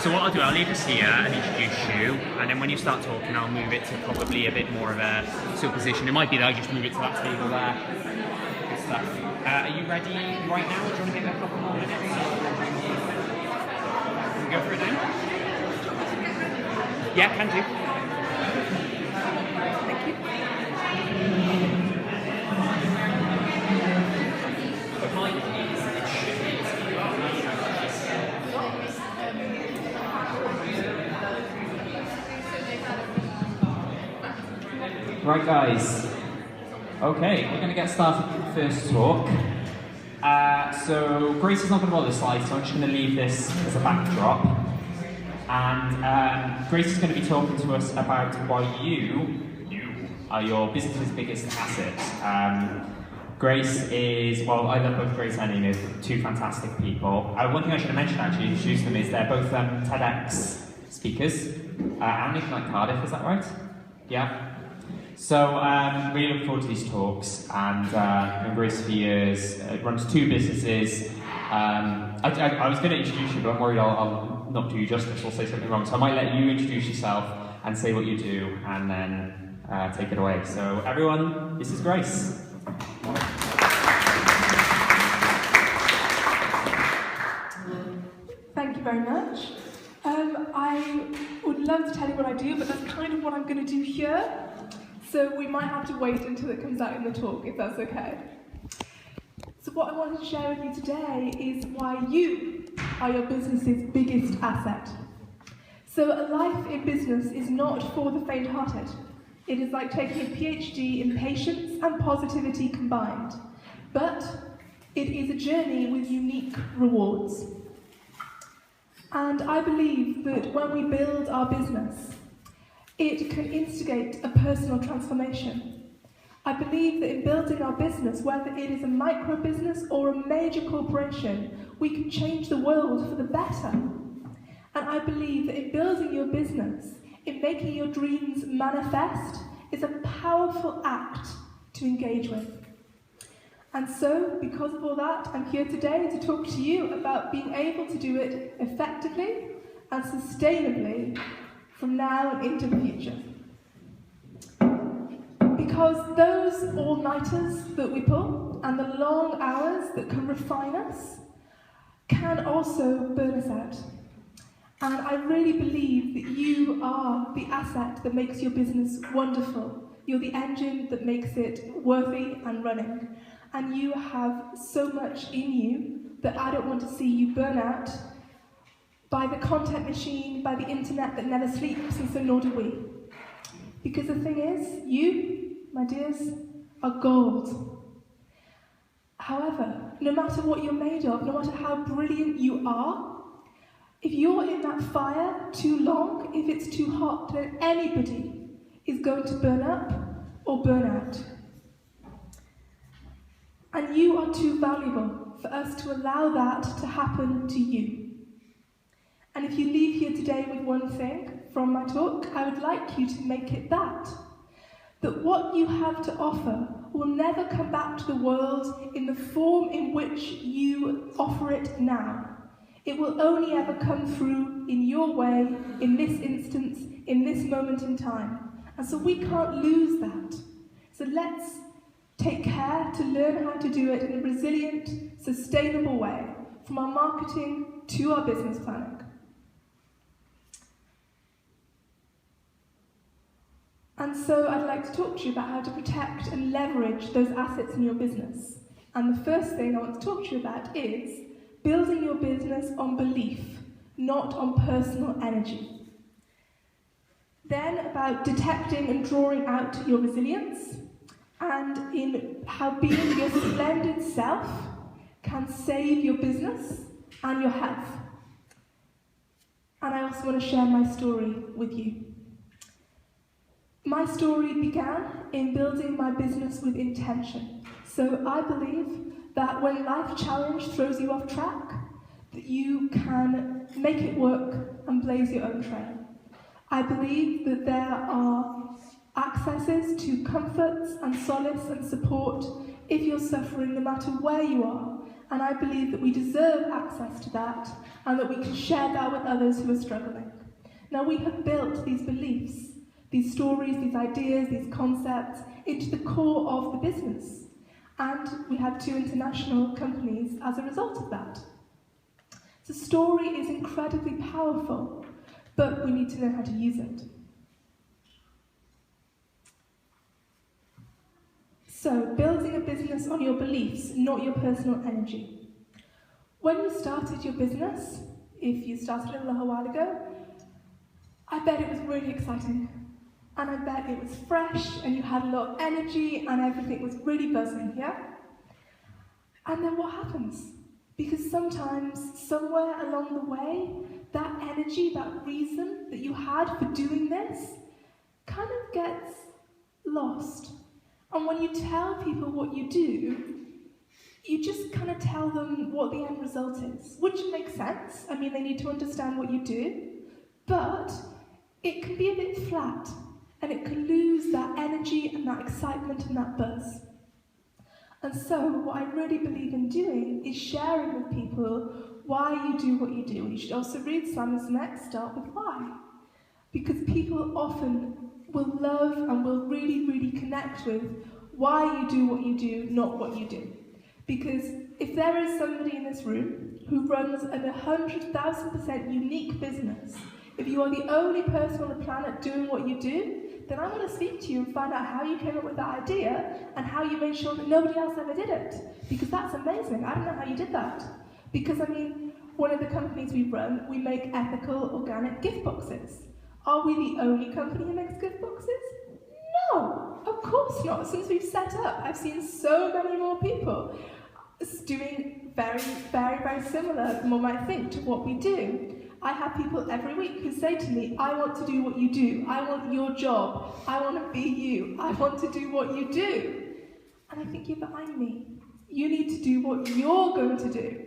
So what I'll do, I'll leave this here and introduce you, and then when you start talking, I'll move it to probably a bit more of a sort of position. It might be that I just move it to that table there. Good stuff. Are you ready right now, or do you want to give it a couple more minutes? Can we go through it then? Yeah, can do. Thank you. Right guys, okay, we're going to get started with the first talk. So Grace is not going to bother the slides, so I'm just going to leave this as a backdrop. And Grace is going to be talking to us about why you are your business's biggest asset. Grace is, well, I love both Grace and Amy, two fantastic people. One thing I should have mentioned actually, introduce them, is they're both TEDx speakers. And from like Cardiff, is that right? Yeah? So, really look forward to these talks, and known Grace for years, runs two businesses. I was going to introduce you, but I'm worried I'll not do you justice or say something wrong, so I might let you introduce yourself and say what you do, and then take it away. So, everyone, this is Grace. Thank you very much. I would love to tell you what I do, but that's kind of what I'm going to do here. So we might have to wait until it comes out in the talk, if that's okay. So what I wanted to share with you today is why you are your business's biggest asset. So a life in business is not for the faint-hearted. It is like taking a PhD in patience and positivity combined. But it is a journey with unique rewards. And I believe that when we build our business, it can instigate a personal transformation. I believe that in building our business, whether it is a micro business or a major corporation, we can change the world for the better. And I believe that in building your business, in making your dreams manifest, is a powerful act to engage with. And so, because of all that, I'm here today to talk to you about being able to do it effectively and sustainably from now and into the future. Because those all-nighters that we pull and the long hours that can refine us can also burn us out. And I really believe that you are the asset that makes your business wonderful. You're the engine that makes it worthy and running. And you have so much in you that I don't want to see you burn out by the content machine, by the internet that never sleeps, and so nor do we. Because the thing is, you, my dears, are gold. However, no matter what you're made of, no matter how brilliant you are, if you're in that fire too long, if it's too hot, then anybody is going to burn up or burn out. And you are too valuable for us to allow that to happen to you. And if you leave here today with one thing from my talk, I would like you to make it that what you have to offer will never come back to the world in the form in which you offer it now. It will only ever come through in your way, in this instance, in this moment in time. And so we can't lose that. So let's take care to learn how to do it in a resilient, sustainable way, from our marketing to our business planning. And so I'd like to talk to you about how to protect and leverage those assets in your business. And the first thing I want to talk to you about is building your business on belief, not on personal energy. Then about detecting and drawing out your resilience, and in how being your splendid self can save your business and your health. And I also want to share my story with you. My story began in building my business with intention. So I believe that when life challenge throws you off track, that you can make it work and blaze your own trail. I believe that there are accesses to comforts and solace and support if you're suffering, no matter where you are. and I believe that we deserve access to that and that we can share that with others who are struggling. Now, we have built these beliefs, these stories, these ideas, these concepts into the core of the business, and we have 2 international companies as a result of that. So story is incredibly powerful, but we need to know how to use it. So, building a business on your beliefs, not your personal energy. When you started your business, if you started a little while ago, I bet it was really exciting. And I bet it was fresh, and you had a lot of energy, and everything was really buzzing, yeah? And then what happens? Because sometimes, somewhere along the way, that energy, that reason that you had for doing this, kind of gets lost. And when you tell people what you do, you just kind of tell them what the end result is, which makes sense. I mean, they need to understand what you do, but it can be a bit flat, and it can lose that energy and that excitement and that buzz. And so, what I really believe in doing is sharing with people why you do what you do. And you should also read Simon Sinek's Start With Why, because people often will love and will really, really connect with why you do what you do, not what you do. Because if there is somebody in this room who runs an 100,000% unique business, if you are the only person on the planet doing what you do, then I want to speak to you and find out how you came up with that idea and how you made sure that nobody else ever did it. Because that's amazing. I don't know how you did that. Because, I mean, one of the companies we run, we make ethical, organic gift boxes. Are we the only company who makes gift boxes? No, of course not. Since we've set up, I've seen so many more people doing very, very, very similar, one might think, to what we do. I have people every week who say to me, I want to do what you do. I want your job. I want to be you. I want to do what you do. And I think you're behind me. You need to do what you're going to do.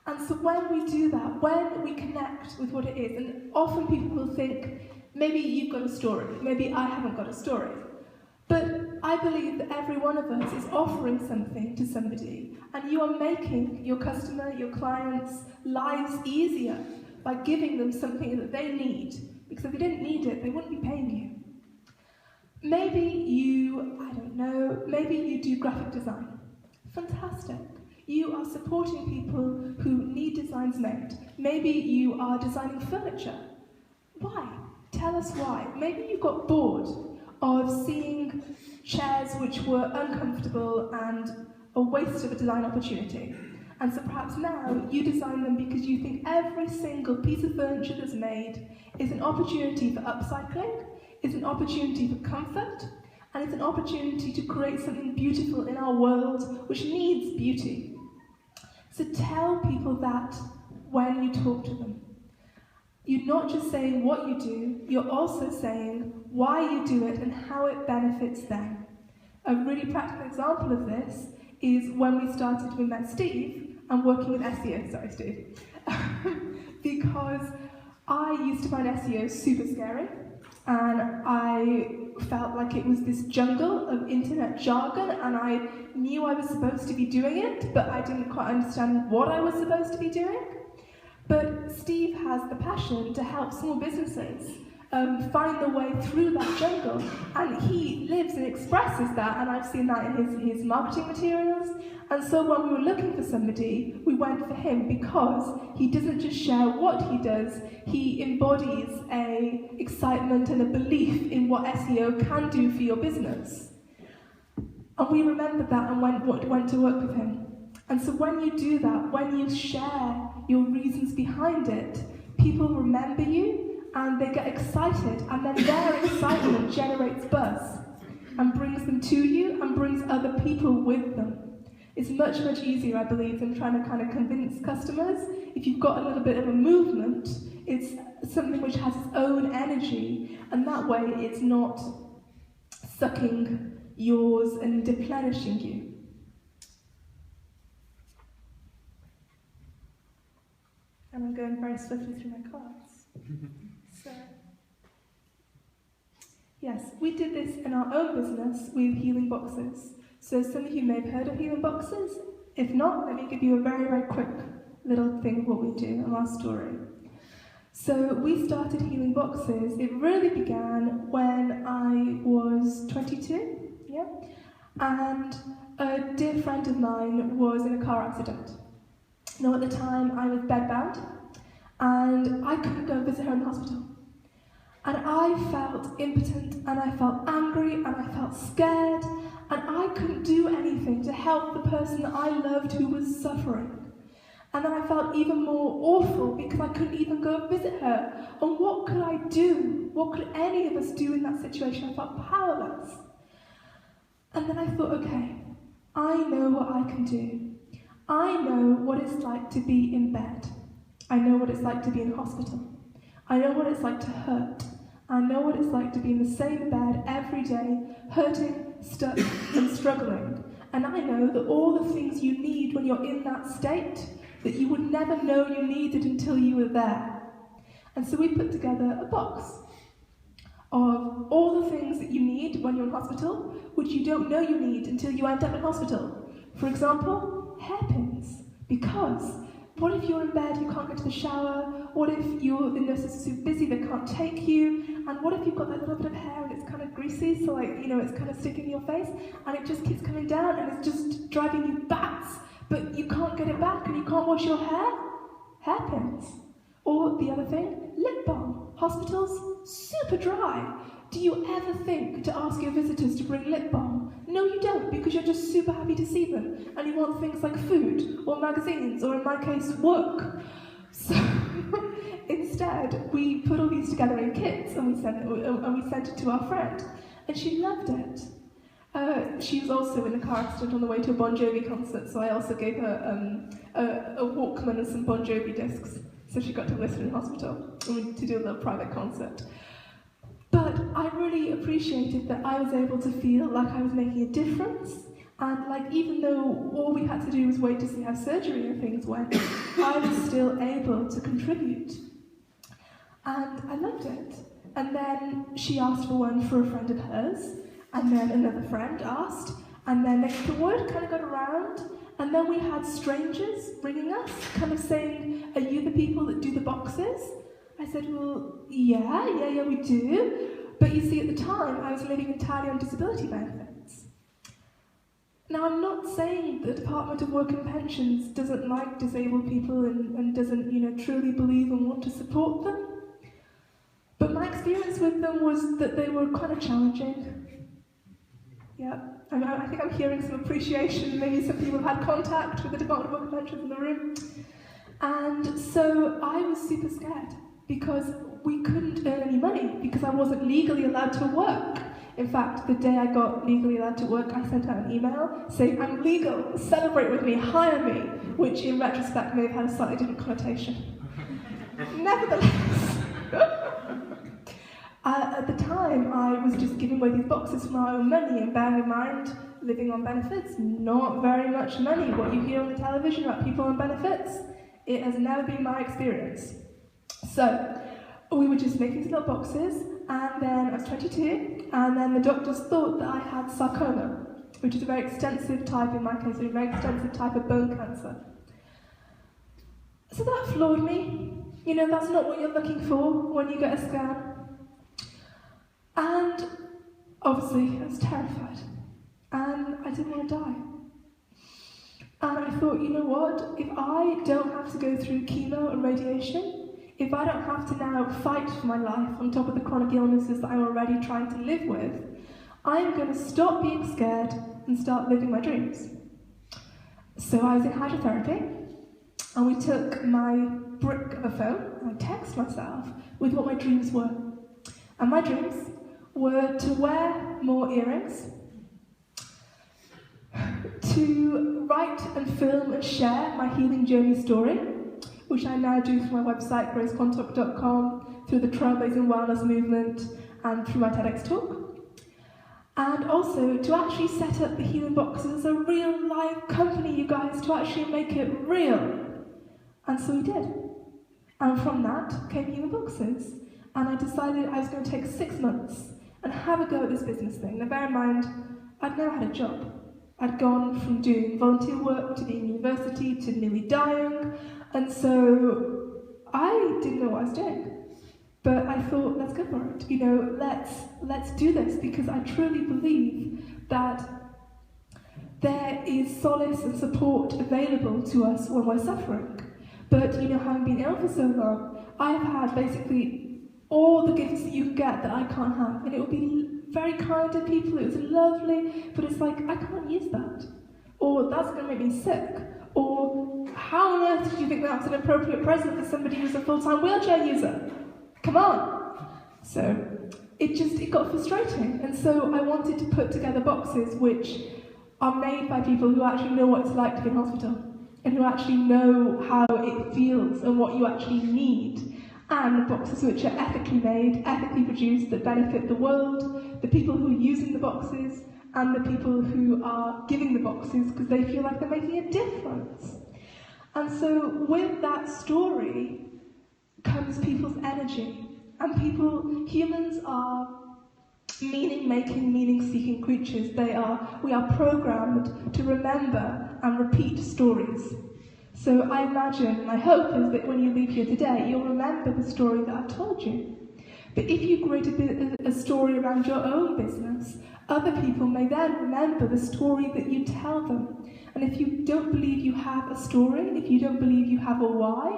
And so when we do that, when we connect with what it is, and often people will think, maybe you've got a story, maybe I haven't got a story. But I believe that every one of us is offering something to somebody, and you are making your customer, your clients' lives easier by giving them something that they need. Because if they didn't need it, they wouldn't be paying you. Maybe you, I don't know, maybe you do graphic design. Fantastic. You are supporting people who need designs made. Maybe you are designing furniture. Why? Tell us why. Maybe you got bored of seeing chairs which were uncomfortable and a waste of a design opportunity. And so perhaps now you design them because you think every single piece of furniture that's made is an opportunity for upcycling, is an opportunity for comfort, and it's an opportunity to create something beautiful in our world which needs beauty. So tell people that when you talk to them. You're not just saying what you do, you're also saying why you do it and how it benefits them. A really practical example of this is when we met Steve and working with SEO. Sorry, Steve. Because I used to find SEO super scary, and I felt like it was this jungle of internet jargon, and I knew I was supposed to be doing it, but I didn't quite understand what I was supposed to be doing. But Steve has the passion to help small businesses find their way through that jungle, and he lives and expresses that, and I've seen that in his marketing materials. And so when we were looking for somebody, we went for him because he doesn't just share what he does, he embodies a excitement and a belief in what SEO can do for your business. And we remembered that and went to work with him. And so when you do that, when you share your reasons behind it, people remember you and they get excited, and then their excitement generates buzz and brings them to you and brings other people with them. It's much, much easier, I believe, than trying to kind of convince customers. If you've got a little bit of a movement, it's something which has its own energy, and that way it's not sucking yours and deplenishing you. And I'm going very swiftly through my cards. So, yes, we did this in our own business with healing boxes. So some of you may have heard of healing boxes. If not, let me give you a very, very quick little thing of what we do and our story. So we started Healing Boxes. It really began when I was 22, yeah? And a dear friend of mine was in a car accident. Now at the time I was bedbound and I couldn't go visit her in the hospital. And I felt impotent and I felt angry and I felt scared and I couldn't do anything to help the person that I loved who was suffering. And then I felt even more awful because I couldn't even go visit her. And what could I do? What could any of us do in that situation? I felt powerless. And then I thought, okay, I know what I can do. I know what it's like to be in bed. I know what it's like to be in hospital. I know what it's like to hurt. I know what it's like to be in the same bed every day, hurting, stuck, and struggling. And I know that all the things you need when you're in that state, that you would never know you needed until you were there. And so we put together a box of all the things that you need when you're in hospital, which you don't know you need until you end up in hospital. For example, hairpins. Because what if you're in bed, you can't get to the shower? What if the nurse is so busy they can't take you? And what if you've got that little bit of hair and it's kind of greasy, so it's kind of sticking in your face, and it just keeps coming down and it's just driving you bats, but you can't get it back and you can't wash your hair? Hairpins. Or the other thing, lip balm. Hospitals, super dry. Do you ever think to ask your visitors to bring lip balm? No, you don't, because you're just super happy to see them, and you want things like food, or magazines, or in my case, work. So instead, we put all these together in kits, and we sent it to our friend, and she loved it. She was also in a car accident on the way to a Bon Jovi concert, so I also gave her a Walkman and some Bon Jovi discs, so she got to listen in hospital to do a little private concert. But I really appreciated that I was able to feel like I was making a difference, and even though all we had to do was wait to see how surgery and things went, I was still able to contribute. And I loved it. And then she asked for one for a friend of hers, and then another friend asked, and then the word kind of got around, and then we had strangers ringing us, kind of saying, "Are you the people that do the boxes?" I said, "Well, yeah, we do." But you see, at the time, I was living entirely on disability benefits. Now, I'm not saying the Department of Work and Pensions doesn't like disabled people and doesn't, truly believe and want to support them. But my experience with them was that they were kind of challenging. Yeah, I think I'm hearing some appreciation. Maybe some people have had contact with the Department of Work and Pensions in the room. And so I was super scared because we couldn't earn any money because I wasn't legally allowed to work. In fact, the day I got legally allowed to work, I sent out an email saying, "I'm legal, celebrate with me, hire me," which in retrospect may have had a slightly different connotation. Nevertheless, at the time, I was just giving away these boxes for my own money, and bearing in mind, living on benefits, not very much money. What you hear on the television about people on benefits, it has never been my experience. So, we were just making these little boxes, and then I was 22, and then the doctors thought that I had sarcoma, which is a very extensive type, in my case, a very extensive type of bone cancer. So that floored me. That's not what you're looking for when you get a scan. And obviously, I was terrified, and I didn't want to die. And I thought, you know what, if I don't have to go through chemo and radiation, if I don't have to now fight for my life on top of the chronic illnesses that I'm already trying to live with, I'm going to stop being scared and start living my dreams. So I was in hydrotherapy, and we took my brick of a phone, and I text myself with what my dreams were. And my dreams were to wear more earrings, to write and film and share my healing journey story, which I now do through my website, gracequantock.com, through the Trailblazing Wellness movement, and through my TEDx talk. And also to actually set up the Healing Boxes as a real live company, you guys, to actually make it real. And so we did. And from that came Healing Boxes. And I decided I was going to take 6 months and have a go at this business thing. Now bear in mind, I'd never had a job. I'd gone from doing volunteer work to being in university to nearly dying, and so I didn't know what I was doing. But I thought, let's go for it. Let's do this, because I truly believe that there is solace and support available to us when we're suffering. But having been ill for so long, I've had basically all the gifts that you can get that I can't have, and it would be very kind to people. It was lovely, but it's like I can't use that, or that's going to make me sick, or how on earth did you think that was an appropriate present for somebody who's a full-time wheelchair user? Come on! So it got frustrating, and so I wanted to put together boxes which are made by people who actually know what it's like to be in hospital, and who actually know how it feels and what you actually need, and boxes which are ethically made, ethically produced, that benefit the world, the people who are using the boxes, and the people who are giving the boxes because they feel like they're making a difference. And so with that story comes people's energy, and humans are meaning-making, meaning-seeking creatures. We are programmed to remember and repeat stories. So I imagine, my hope is that when you leave here today, you'll remember the story that I've told you. But if you create a story around your own business, other people may then remember the story that you tell them. And if you don't believe you have a story, if you don't believe you have a why,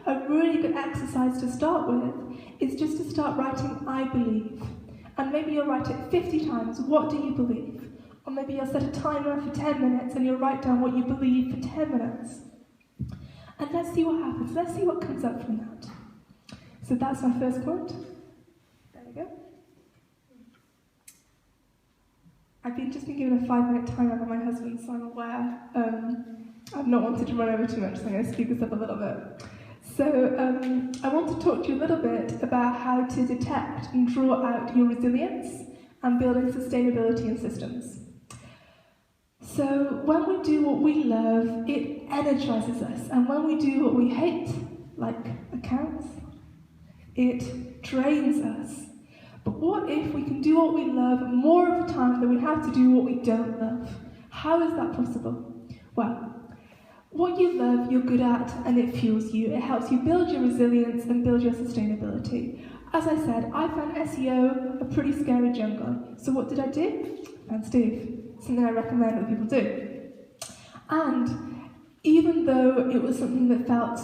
a really good exercise to start with is just to start writing, I believe. And maybe you'll write it 50 times, what do you believe? Or maybe you'll set a timer for 10 minutes and you'll write down what you believe for 10 minutes. And let's see what happens, let's see what comes up from that. So that's my first point. There we go. I've just been given a 5-minute timer by my husband, so I'm aware. I've not wanted to run over too much, so I'm going to speed this up a little bit. So I want to talk to you a little bit about how to detect and draw out your resilience and building sustainability in systems. So when we do what we love, it energizes us, and when we do what we hate, like accounts, it drains us. But what if we can do what we love more of the time than we have to do what we don't love? How is that possible? Well, what you love, you're good at, and it fuels you. It helps you build your resilience and build your sustainability. As I said, I found SEO a pretty scary jungle. So what did I do? I found Steve. Something I recommend that people do. And even though it was something that felt,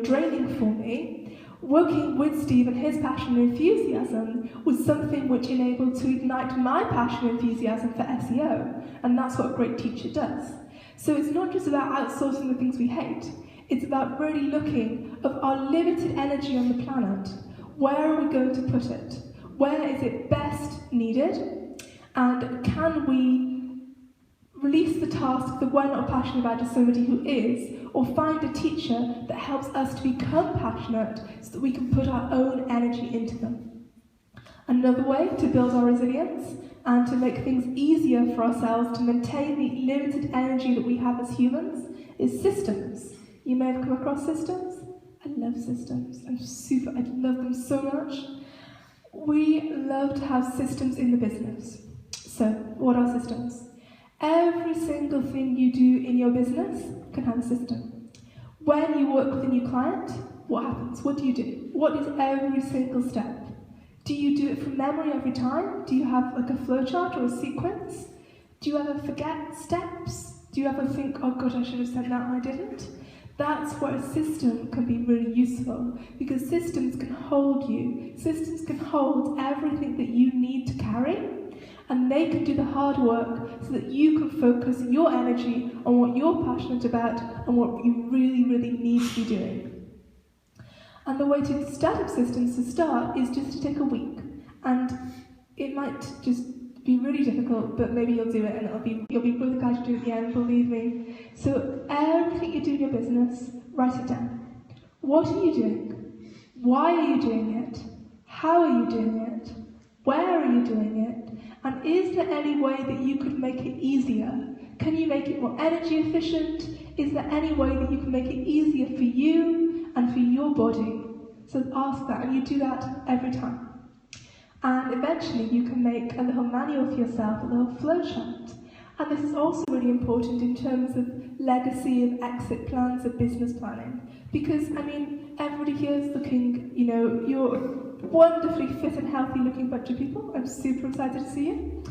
draining for me, working with Steve and his passion and enthusiasm was something which enabled to ignite my passion and enthusiasm for SEO. And that's what a great teacher does. So it's not just about outsourcing the things we hate, it's about really looking at our limited energy on the planet. Where are we going to put it? Where is it best needed? And can we release the task that we're not passionate about to somebody who is, or find a teacher that helps us to become passionate so that we can put our own energy into them. Another way to build our resilience and to make things easier for ourselves to maintain the limited energy that we have as humans is systems. You may have come across systems. I love systems. I love them so much. We love to have systems in the business. So, what are systems? Every single thing you do in your business can have a system. When you work with a new client, what happens? What do you do? What is every single step? Do you do it from memory every time? Do you have like a flowchart or a sequence? Do you ever forget steps? Do you ever think, oh God, I should have said that and I didn't? That's where a system can be really useful, because systems can hold you. Systems can hold everything that you need to carry, and they can do the hard work so that you can focus your energy on what you're passionate about and what you really, really need to be doing. And the way to start up systems to start is just to take a week. And it might just be really difficult, but maybe you'll do it and you'll be really glad to do it at the end, believe me. So everything you do in your business, write it down. What are you doing? Why are you doing it? How are you doing it? Where are you doing it? And is there any way that you could make it easier? Can you make it more energy efficient? Is there any way that you can make it easier for you and for your body? So ask that, and you do that every time. And eventually you can make a little manual for yourself, a little flowchart. And this is also really important in terms of legacy of exit plans of business planning. Because, I mean, everybody here is looking, you know, you're a wonderfully fit and healthy looking bunch of people. I'm super excited to see you.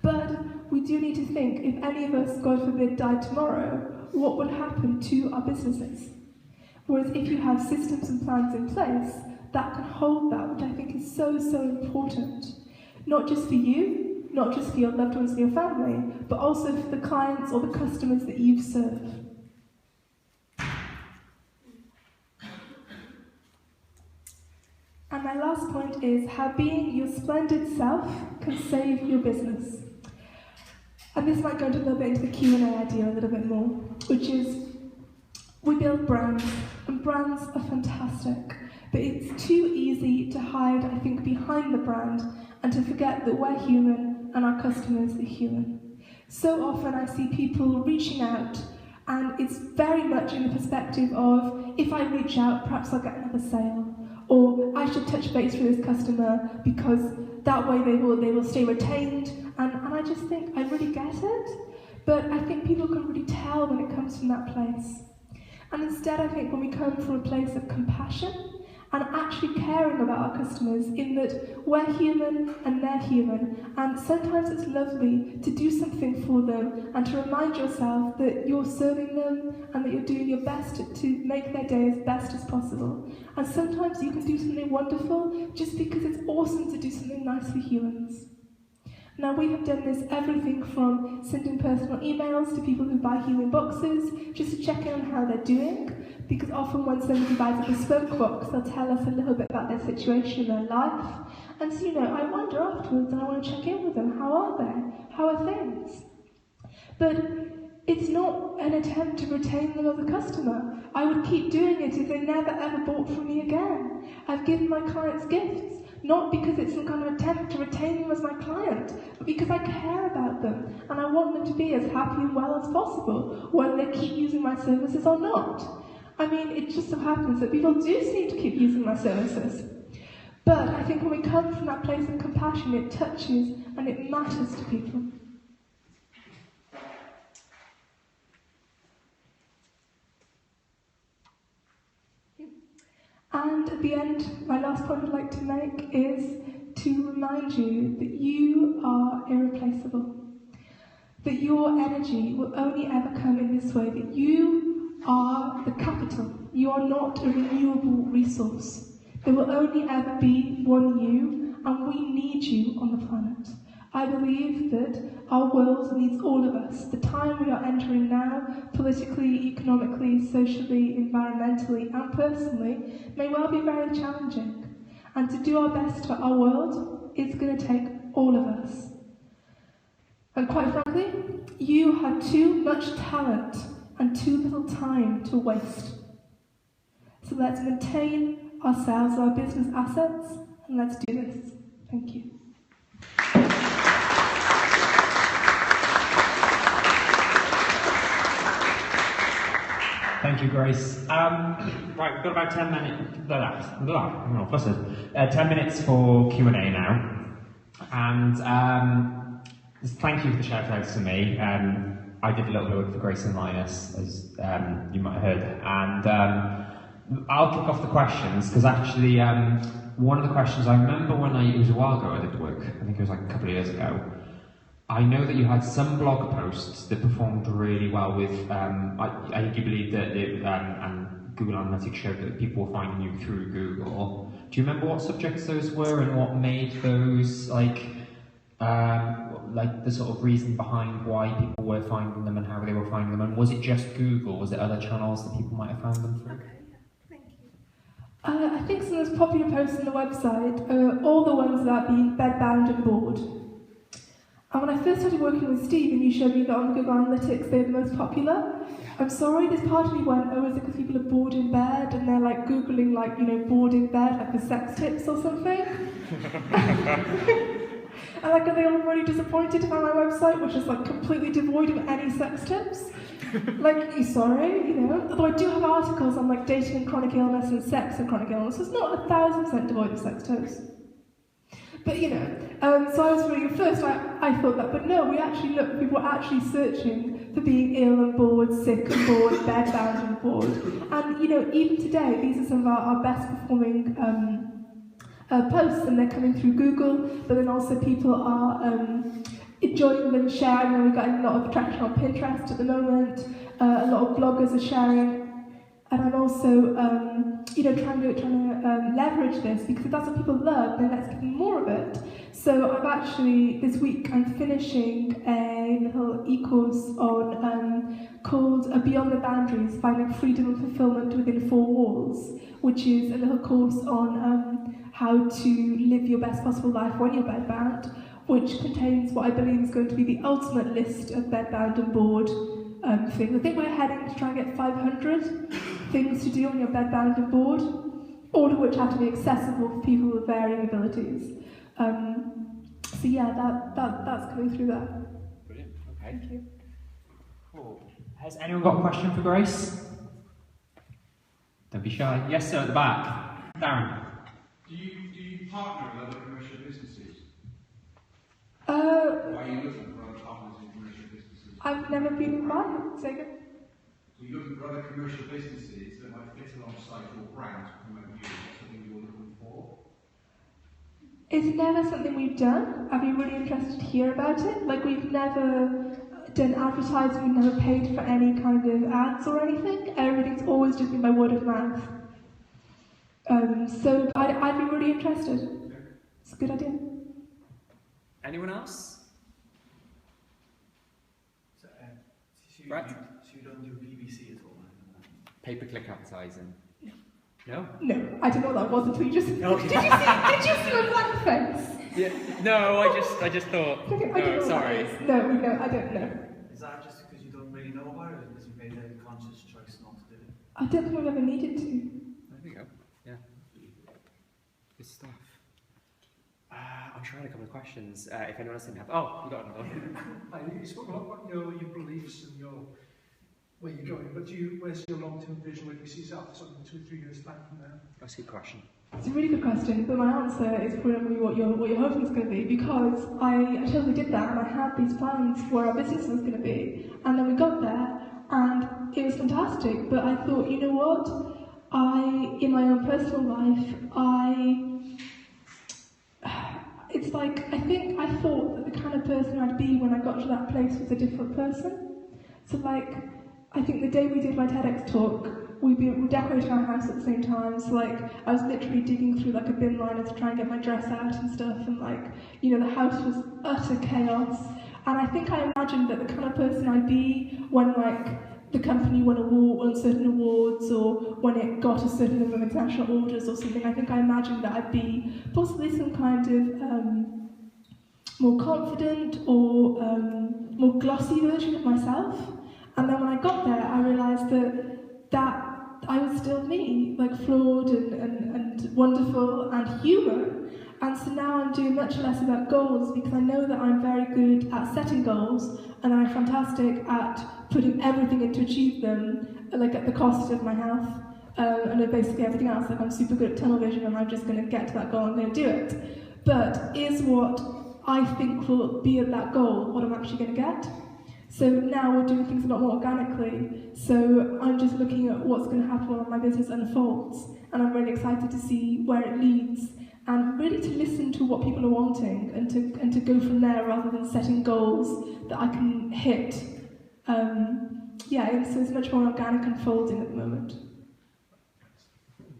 But we do need to think, if any of us, God forbid, died tomorrow, what would happen to our businesses? Whereas if you have systems and plans in place, that can hold that, which I think is so, so important. Not just for you, not just for your loved ones and your family, but also for the clients or the customers that you serve. And my last point is how being your splendid self can save your business. And this might go into a little bit into the Q&A idea a little bit more, which is we build brands, and brands are fantastic, but it's too easy to hide, I think, behind the brand and to forget that we're human and our customers are human. So often I see people reaching out, and it's very much in the perspective of, if I reach out, perhaps I'll get another sale, or I should touch base with this customer because that way they will stay retained. And I just think, I really get it, but I think people can really tell when it comes from that place. And instead, I think when we come from a place of compassion and actually caring about our customers, in that we're human and they're human, and sometimes it's lovely to do something for them and to remind yourself that you're serving them and that you're doing your best to make their day as best as possible. And sometimes you can do something wonderful just because it's awesome to do something nice for humans. Now, we have done this everything from sending personal emails to people who buy healing boxes, just to check in on how they're doing, because often when somebody buys a bespoke box, they'll tell us a little bit about their situation in their life. And so, you know, I wonder afterwards, and I want to check in with them, how are they? How are things? But it's not an attempt to retain them as a customer. I would keep doing it if they never ever bought from me again. I've given my clients gifts, not because it's some kind of attempt to retain them as my client, but because I care about them and I want them to be as happy and well as possible, whether they keep using my services or not. I mean, it just so happens that people do seem to keep using my services. But I think when we come from that place of compassion, it touches and it matters to people. And at the end, my last point I'd like to make is to remind you that you are irreplaceable. That your energy will only ever come in this way, that you are the capital. You are not a renewable resource. There will only ever be one you, and we need you on the planet. I believe that our world needs all of us. The time we are entering now, politically, economically, socially, environmentally, and personally, may well be very challenging. And to do our best for our world, it's going to take all of us. And quite frankly, you have too much talent and too little time to waste. So let's maintain ourselves, our business assets, and let's do this. Thank you. Thank you, Grace. Right, we've got about 10 minutes. 10 minutes for Q&A now. And thank you for the shout outs to me. I did a little bit of work for Grace and Linus, as you might have heard. And I'll kick off the questions, because actually one of the questions I remember it was a while ago I did the work, I think it was like a couple of years ago. I know that you had some blog posts that performed really well with, I think you believe that and Google Analytics showed that people were finding you through Google. Do you remember what subjects those were and what made those, like the sort of reason behind why people were finding them and how they were finding them? And was it just Google? Was it other channels that people might have found them through? Okay, yeah, thank you. I think some of those popular posts on the website are all the ones that are being bedbound and bored. And when I first started working with Steve and you showed me that on Google Analytics they're the most popular, I'm sorry, this part of me went, oh, is it because people are bored in bed and they're like Googling like, you know, bored in bed, like for sex tips or something? And like, are they all really disappointed to find my website, which is like completely devoid of any sex tips? Like, sorry, you know? Although I do have articles on like dating and chronic illness and sex and chronic illness, so it's not 1,000% devoid of sex tips. But so I was really, at first I thought that, but no, people were actually searching for being ill and bored, sick and bored, bedbound and bored. And even today, these are some of our best performing posts, and they're coming through Google, but then also people are enjoying them and sharing them. We've got a lot of traction on Pinterest at the moment, a lot of bloggers are sharing. And I'm also, trying to leverage this, because if that's what people love, then let's give them more of it. So I've actually, this week, I'm finishing a little e-course on called Beyond the Boundaries, Finding Freedom and Fulfillment Within Four Walls, which is a little course on how to live your best possible life when you're bedbound, which contains what I believe is going to be the ultimate list of bedbound and bored things. I think we're heading to try and get 500 things to do when you're bedbound and bored, all of which have to be accessible for people with varying abilities. So yeah, that's coming through there. Brilliant. Okay. Thank you. Cool. Has anyone got a question for Grace? Don't be shy. Yes, sir, at the back. Darren. Do you partner with other commercial businesses? Uh, Why are you looking for other partners in commercial businesses? I've never been invited. Say again. So you're looking for other commercial businesses that might fit alongside your brand to promote you. That's something you're looking for. It's never something we've done. I'd be really interested to hear about it. Like, we've never done advertising, we've never paid for any kind of ads or anything. Everything's always just been by word of mouth. So I'd be really interested. It's a good idea. Anyone else? So, Right. So you don't do PPC at all? Pay-per-click advertising. No? No, I don't know what that was until you just... Okay. Did you see my blank face? Yeah. No, I just thought. Okay, I don't know No, what sorry. that is. No, I don't know. Is that just because you don't really know about it, or because you made a conscious choice not to do it? I don't think I've ever needed to. There we go. Yeah. Good stuff. I'm sure I had a couple of questions. If anyone else didn't have. Oh, you got another one. You spoke a lot about your beliefs and where you're going, but where's your long-term vision? Where do you see yourself sort of 2 or 3 years back from there? That's a good question. It's a really good question, but my answer is probably what you're hoping it's going to be, because I totally did that, and I had these plans where our business was going to be, and then we got there, and it was fantastic, but I thought, you know what, in my own personal life, it's like, I thought that the kind of person I'd be when I got to that place was a different person. So like, I think the day we did my TEDx talk, we decorated our house at the same time, so like, I was literally digging through like a bin liner to try and get my dress out and stuff, and like, the house was utter chaos, and I think I imagined that the kind of person I'd be when like, the company won certain awards, or when it got a certain number of international orders or something. I think I imagined that I'd be possibly some kind of more confident or more glossy version of myself. And then when I got there, I realised that I was still me, like flawed and wonderful and human. And so now I'm doing much less about goals, because I know that I'm very good at setting goals, and I'm fantastic at putting everything in to achieve them, like at the cost of my health, and basically everything else. Like, I'm super good at tunnel vision, and I'm just going to get to that goal, I'm going to do it. But is what I think will be at that goal what I'm actually going to get? So now we're doing things a lot more organically, so I'm just looking at what's going to happen when my business unfolds, and I'm really excited to see where it leads, and really to listen to what people are wanting, and to go from there rather than setting goals that I can hit. So it's much more organic unfolding at the moment.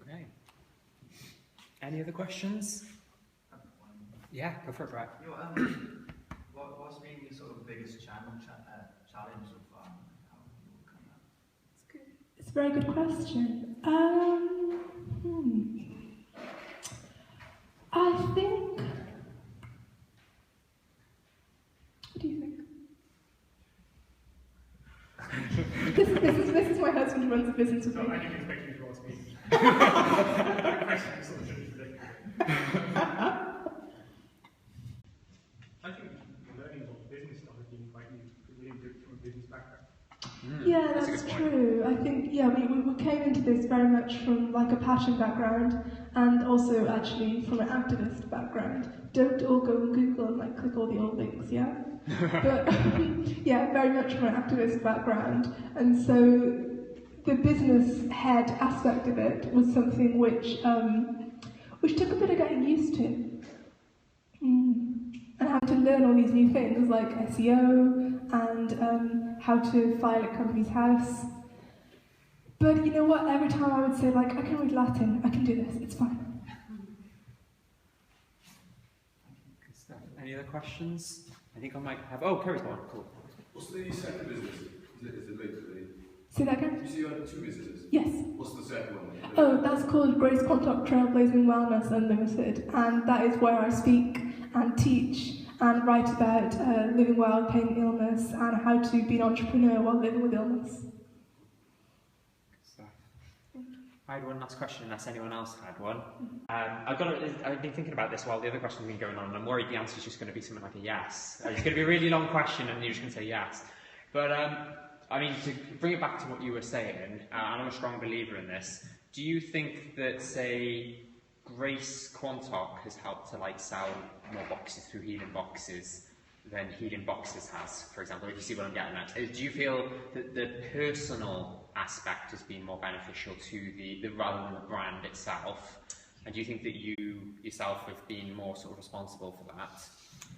Okay. Any other questions? Yeah, go for it, Brett. What's been your sort of biggest challenge so far? How have you overcome that? It's a very good question. I think... What do you think? this is my husband who runs a business with me. I didn't expect you to ask me. The question is sort of ridiculous. I think the learning of business stuff has been quite new, because we didn't do it from a business background. Yeah, that's true. I think, we came into this very much from like a passion background, and also actually from an activist background. don't all go on Google and like click all the old links, yeah? But yeah, very much from an activist background. And so the business head aspect of it was something which took a bit of getting used to. And having to learn all these new things like SEO and how to file at Companies House. But you know what, every time I would say like, I can read Latin, I can do this, it's fine. Good stuff. Any other questions? I think I might have, oh, Kerry's one, cool. What's the second business? Is it linked to the... Say that again? You see you had 2 businesses? Yes. What's the second one? Oh, that's called Grace Quantock Trailblazing Wellness Unlimited, and that is where I speak and teach and write about living well, paying illness, and how to be an entrepreneur while living with illness. I had one last question, unless anyone else had one. I've been thinking about this while the other questions have been going on, and I'm worried the answer is just going to be something like a yes. It's going to be a really long question, and you're just going to say yes. But I mean, to bring it back to what you were saying, and I'm a strong believer in this. Do you think that, say, Grace Quantock has helped to like sell more boxes through Healing Boxes than Healing Boxes has, for example? If you see what I'm getting at, do you feel that the personal aspect has been more beneficial to the rather than the brand itself? And do you think that you yourself have been more sort of responsible for that?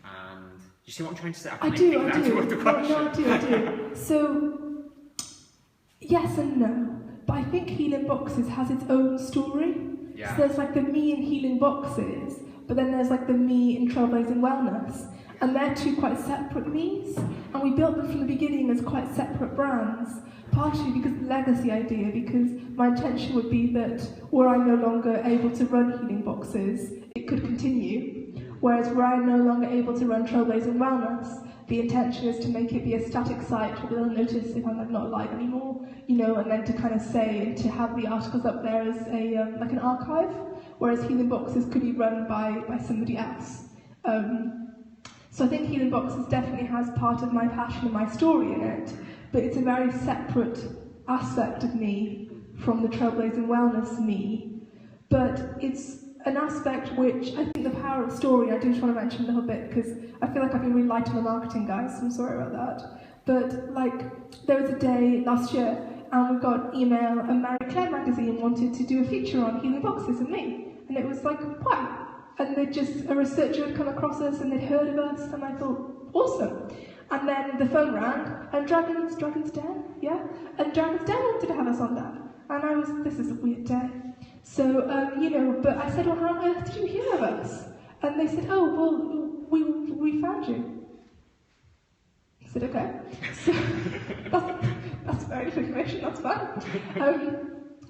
And do you see what I'm trying to say? I do. No, I do. So, yes and no. But I think Healing Boxes has its own story. Yeah. So there's like the me in Healing Boxes, but then there's like the me in Trailblazing Wellness. And they're two quite separate me's. And we built them from the beginning as quite separate brands. Partially because of the legacy idea, because my intention would be that were I no longer able to run Healing Boxes, it could continue. Whereas were I no longer able to run Trailblazing Wellness, the intention is to make it be a static site where they'll notice if I'm like, not alive anymore, you know, and then to kind of say and to have the articles up there as a like an archive. Whereas Healing Boxes could be run by somebody else. So I think Healing Boxes definitely has part of my passion and my story in it. But it's a very separate aspect of me from the Trailblazing Wellness me. But it's an aspect which I think the power of story, I do just want to mention a little bit because I feel like I've been really light on the marketing, guys, so I'm sorry about that. But like, there was a day last year and we got an email and Marie Claire magazine wanted to do a feature on Healing Boxes and me. And it was like, wow. And a researcher had come across us and they'd heard of us and I thought, awesome. And then the phone rang, and Dragon's Den, yeah? And Dragon's Den wanted to have us on that. And this is a weird day. So, you know, but I said, well, how on earth did you hear of us? And they said, oh, well, we found you. I said, okay. So, that's very good information, that's fine.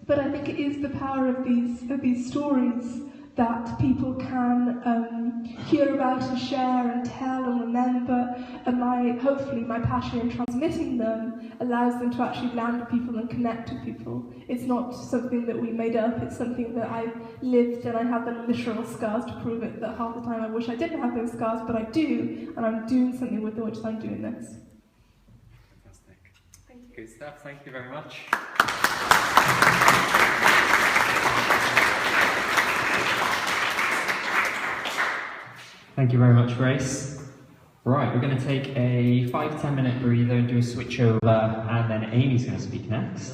But I think it is the power of these stories that people can hear about and share and tell and remember, and hopefully my passion in transmitting them allows them to actually land with people and connect with people. It's not something that we made up, it's something that I've lived and I have the literal scars to prove it, that half the time I wish I didn't have those scars, but I do, and I'm doing something with them, which is I'm doing this. Fantastic. Thank you. Good stuff, thank you very much. Thank you very much, Grace. Right, we're going to take a 5-10 minute breather and do a switch over, and then Amy's going to speak next.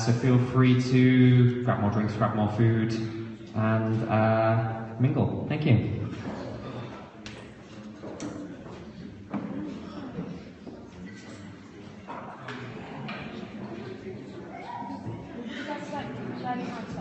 So feel free to grab more drinks, grab more food, and mingle. Thank you. That's like learning how to